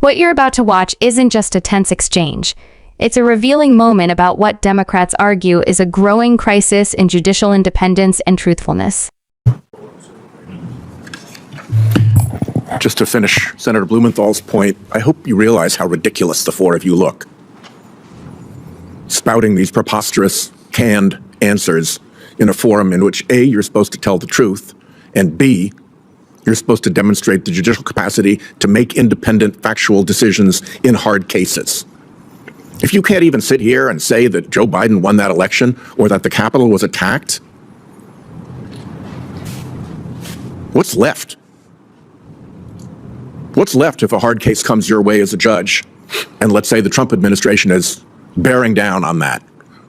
What you're about to watch isn't just a tense exchange. It's a revealing moment about what Democrats argue is a growing crisis in judicial independence and truthfulness. Just to finish Senator Blumenthal's point, I hope you realize how ridiculous the four of you look. Spouting these preposterous, canned answers in a forum in which A, you're supposed to tell the truth, and B, you're supposed to demonstrate the judicial capacity to make independent, factual decisions in hard cases. If you can't even sit here and say that Joe Biden won that election or that the Capitol was attacked, what's left? What's left if a hard case comes your way as a judge, and let's say the Trump administration is bearing down on that?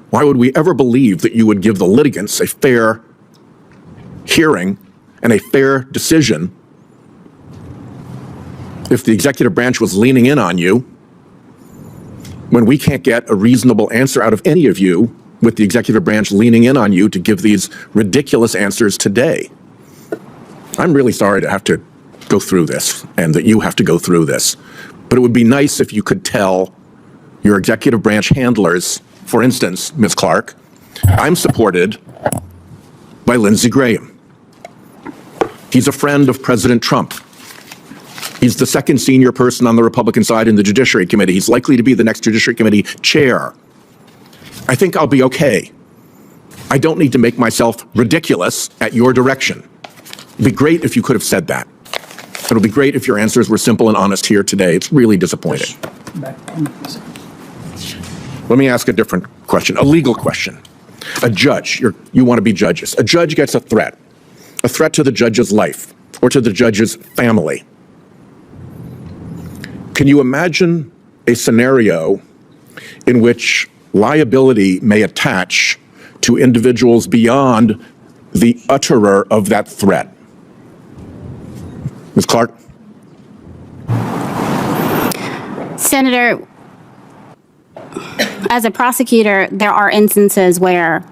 Why would we ever believe that you would give the litigants a fair hearing and a fair decision if the executive branch was leaning in on you when we can't get a reasonable answer out of any of you with the executive branch leaning in on you to give these ridiculous answers today? I'm really sorry to have to go through this and that you have to go through this, but it would be nice if you could tell your executive branch handlers, for instance, Ms. Clark, I'm supported by Lindsey Graham. He's a friend of President Trump. He's the second senior person on the Republican side in the Judiciary Committee. He's likely to be the next Judiciary Committee chair. I think I'll be okay. I don't need to make myself ridiculous at your direction. It'd be great if you could have said that. It would be great if your answers were simple and honest here today. It's really disappointing. Let me ask a different question, a legal question. A judge, you want to be judges. A judge gets a threat to the judge's life or to the judge's family. Can you imagine a scenario in which liability may attach to individuals beyond the utterer of that threat? Ms. Clark? Senator, as a prosecutor, there are instances where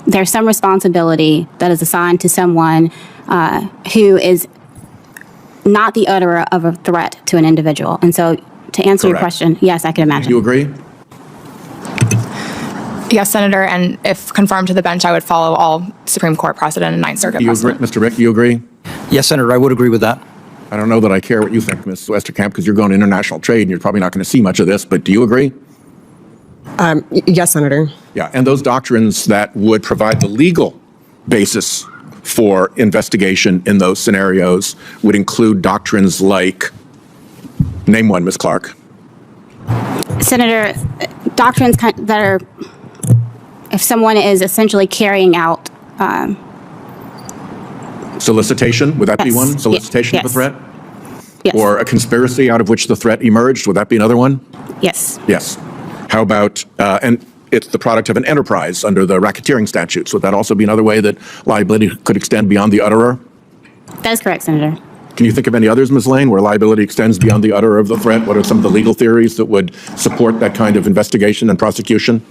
there's some responsibility that is assigned to someone who is not the utterer of a threat to an individual. And so to answer your question, yes, I can imagine. Do you agree? Yes, Senator, and if confirmed to the bench, I would follow all Supreme Court precedent and Ninth Circuit precedent. Mr. Rick, do you agree? Yes, Senator, I would agree with that. I don't know that I care what you think, Ms. Westerkamp, because you're going to international trade and you're probably not going to see much of this, but do you agree? Yes, Senator. Yeah, and those doctrines that would provide the legal basis for investigation in those scenarios would include doctrines like, name one, Ms. Clark. Senator, doctrines that are, if someone is essentially carrying out solicitation, would that be yes. one? Solicitation yes. of a threat? Yes. Or a conspiracy out of which the threat emerged, would that be another one? Yes. Yes. How about, and it's the product of an enterprise under the racketeering statutes. Would that also be another way that liability could extend beyond the utterer? That is correct, Senator. Can you think of any others, Ms. Lane, where liability extends beyond the utterer of the threat? What are some of the legal theories that would support that kind of investigation and prosecution?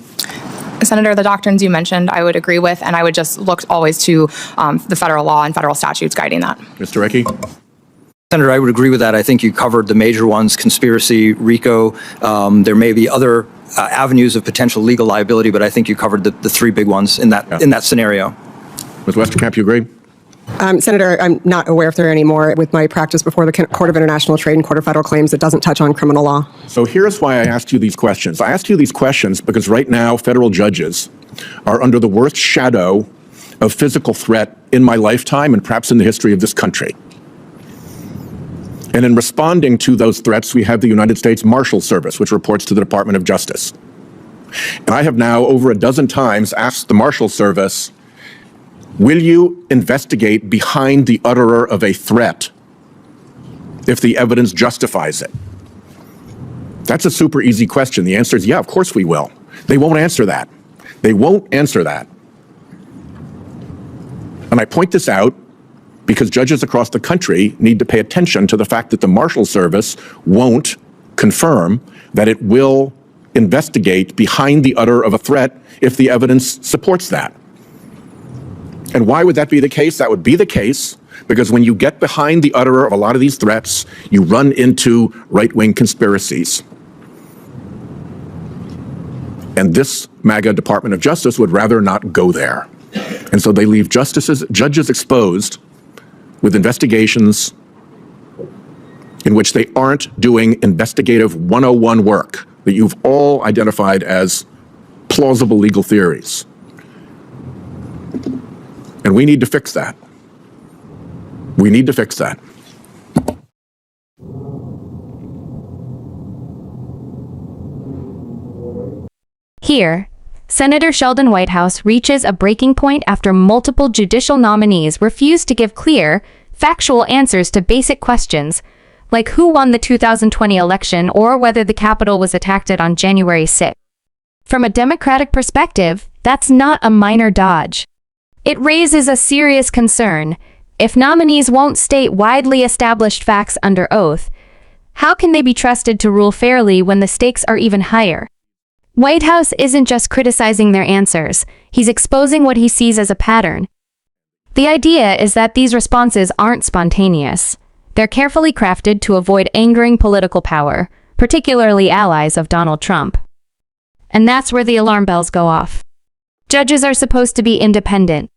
Senator, the doctrines you mentioned, I would agree with, and I would just look always to the federal law and federal statutes guiding that. Mr. Rickey? Senator, I would agree with that. I think you covered the major ones, conspiracy, RICO. There may be other avenues of potential legal liability, but I think you covered the three big ones in that scenario. Ms. Westerkamp, you agree? Senator, I'm not aware if there are any more. With my practice before the Court of International Trade and Court of Federal Claims, it doesn't touch on criminal law. So here's why I asked you these questions. I asked you these questions because right now federal judges are under the worst shadow of physical threat in my lifetime and perhaps in the history of this country. And in responding to those threats, we have the United States Marshal Service, which reports to the Department of Justice. And I have now over a dozen times asked the Marshal Service, will you investigate behind the utterer of a threat if the evidence justifies it? That's a super easy question. The answer is, yeah, of course we will. They won't answer that. They won't answer that. And I point this out because judges across the country need to pay attention to the fact that the Marshal Service won't confirm that it will investigate behind the utterer of a threat if the evidence supports that. And why would that be the case? That would be the case Because when you get behind the utterer of a lot of these threats, you run into right-wing conspiracies. And this MAGA Department of Justice would rather not go there. And so they leave judges exposed with investigations in which they aren't doing investigative 101 work that you've all identified as plausible legal theories. And we need to fix that. We need to fix that. Here, Senator Sheldon Whitehouse reaches a breaking point after multiple judicial nominees refuse to give clear, factual answers to basic questions, like who won the 2020 election or whether the Capitol was attacked on January 6th. From a Democratic perspective, that's not a minor dodge. It raises a serious concern. If nominees won't state widely established facts under oath, how can they be trusted to rule fairly when the stakes are even higher? Whitehouse isn't just criticizing their answers, he's exposing what he sees as a pattern. The idea is that these responses aren't spontaneous. They're carefully crafted to avoid angering political power, particularly allies of Donald Trump. And that's where the alarm bells go off. Judges are supposed to be independent.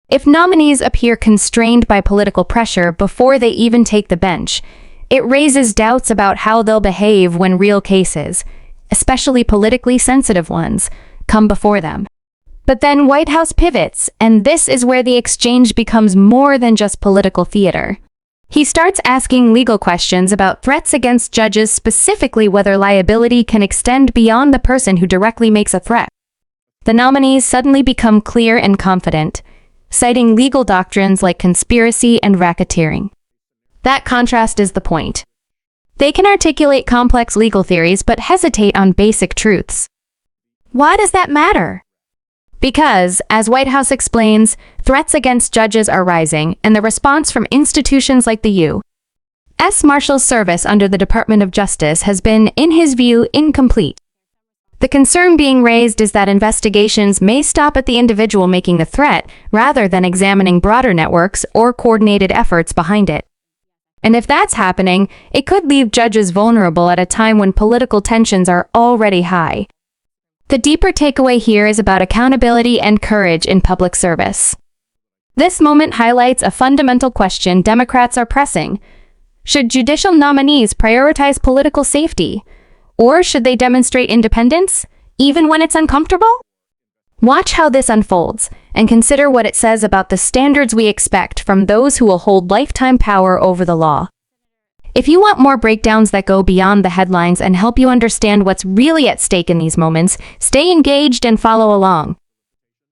If nominees appear constrained by political pressure before they even take the bench, it raises doubts about how they'll behave when real cases, especially politically sensitive ones, come before them. But then Whitehouse pivots, and this is where the exchange becomes more than just political theater. He starts asking legal questions about threats against judges, specifically whether liability can extend beyond the person who directly makes a threat. The nominees suddenly become clear and confident, citing legal doctrines like conspiracy and racketeering. That contrast is the point. They can articulate complex legal theories but hesitate on basic truths. Why does that matter? Because, as Whitehouse explains, threats against judges are rising, and the response from institutions like the U.S. Marshals Service under the Department of Justice has been, in his view, incomplete. The concern being raised is that investigations may stop at the individual making the threat, rather than examining broader networks or coordinated efforts behind it. And if that's happening, it could leave judges vulnerable at a time when political tensions are already high. The deeper takeaway here is about accountability and courage in public service. This moment highlights a fundamental question Democrats are pressing. Should judicial nominees prioritize political safety? Or should they demonstrate independence, even when it's uncomfortable? Watch how this unfolds, and consider what it says about the standards we expect from those who will hold lifetime power over the law. If you want more breakdowns that go beyond the headlines and help you understand what's really at stake in these moments, stay engaged and follow along.